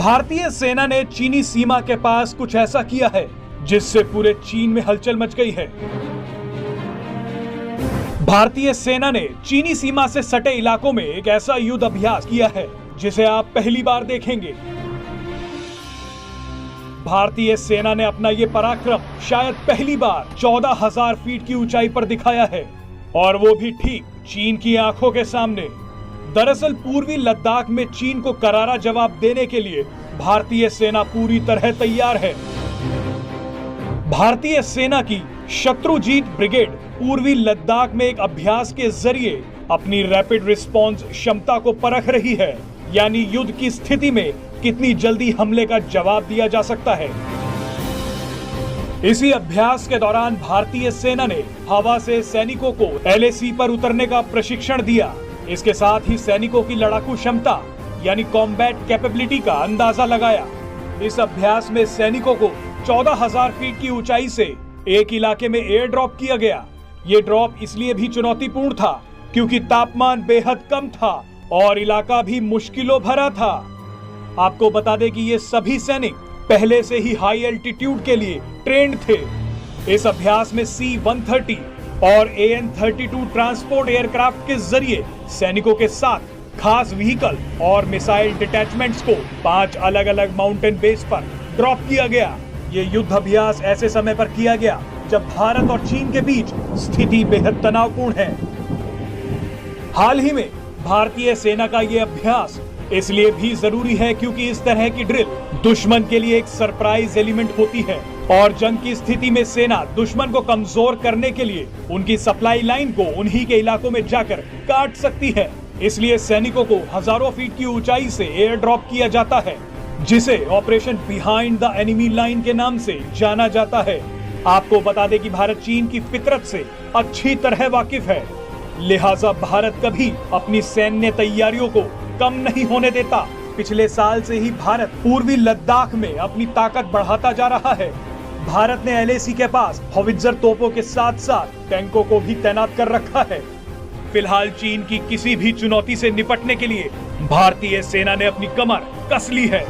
भारतीय सेना ने चीनी सीमा के पास कुछ ऐसा किया है जिससे पूरे चीन में हलचल मच गई है। भारतीय सेना ने चीनी सीमा से सटे इलाकों में एक ऐसा युद्ध अभ्यास किया है जिसे आप पहली बार देखेंगे। भारतीय सेना ने अपना ये पराक्रम शायद पहली बार 14,000 फीट की ऊंचाई पर दिखाया है, और वो भी ठीक चीन की आंखों के सामने। दरअसल पूर्वी लद्दाख में चीन को करारा जवाब देने के लिए भारतीय सेना पूरी तरह तैयार है। भारतीय सेना की शत्रुजीत ब्रिगेड पूर्वी लद्दाख में एक अभ्यास के जरिए अपनी रैपिड रिस्पॉन्स क्षमता को परख रही है, यानी युद्ध की स्थिति में कितनी जल्दी हमले का जवाब दिया जा सकता है। इसी अभ्यास के दौरान भारतीय सेना ने हवा से सैनिकों को LAC पर उतरने का प्रशिक्षण दिया। इसके साथ ही सैनिकों की लड़ाकू क्षमता यानी कॉम्बैट कैपेबिलिटी का अंदाजा लगाया। इस अभ्यास में सैनिकों को 14,000 फीट की ऊंचाई से एक इलाके में एयर ड्रॉप किया गया। ये ड्रॉप इसलिए भी चुनौतीपूर्ण था क्योंकि तापमान बेहद कम था और इलाका भी मुश्किलों भरा था। आपको बता दें कि ये सभी सैनिक पहले से ही हाई एल्टीट्यूड के लिए ट्रेंड थे। इस अभ्यास में C-130 और AN-32 ट्रांसपोर्ट एयरक्राफ्ट के जरिए सैनिकों के साथ खास व्हीकल और मिसाइल डिटैचमेंट्स को 5 अलग अलग माउंटेन बेस पर ड्रॉप किया गया। ये युद्ध अभ्यास ऐसे समय पर किया गया जब भारत और चीन के बीच स्थिति बेहद तनावपूर्ण है। हाल ही में भारतीय सेना का ये अभ्यास इसलिए भी जरूरी है क्योंकि इस तरह की ड्रिल दुश्मन के लिए एक सरप्राइज एलिमेंट होती है और जंग की स्थिति में सेना दुश्मन को कमजोर करने के लिए उनकी सप्लाई लाइन को उन्हीं के इलाकों में जाकर काट सकती है। इसलिए सैनिकों को हजारों फीट की ऊंचाई से एयर ड्रॉप किया जाता है, जिसे operation behind the enemy line के नाम से जाना जाता है। आपको बता दें कि भारत चीन की फितरत से अच्छी तरह वाकिफ है, लिहाजा भारत कभी अपनी सैन्य तैयारियों को कम नहीं होने देता। पिछले साल से ही भारत पूर्वी लद्दाख में अपनी ताकत बढ़ाता जा रहा है। भारत ने LAC के पास हॉवित्जर तोपों के साथ साथ टैंकों को भी तैनात कर रखा है। फिलहाल चीन की किसी भी चुनौती से निपटने के लिए भारतीय सेना ने अपनी कमर कस ली है।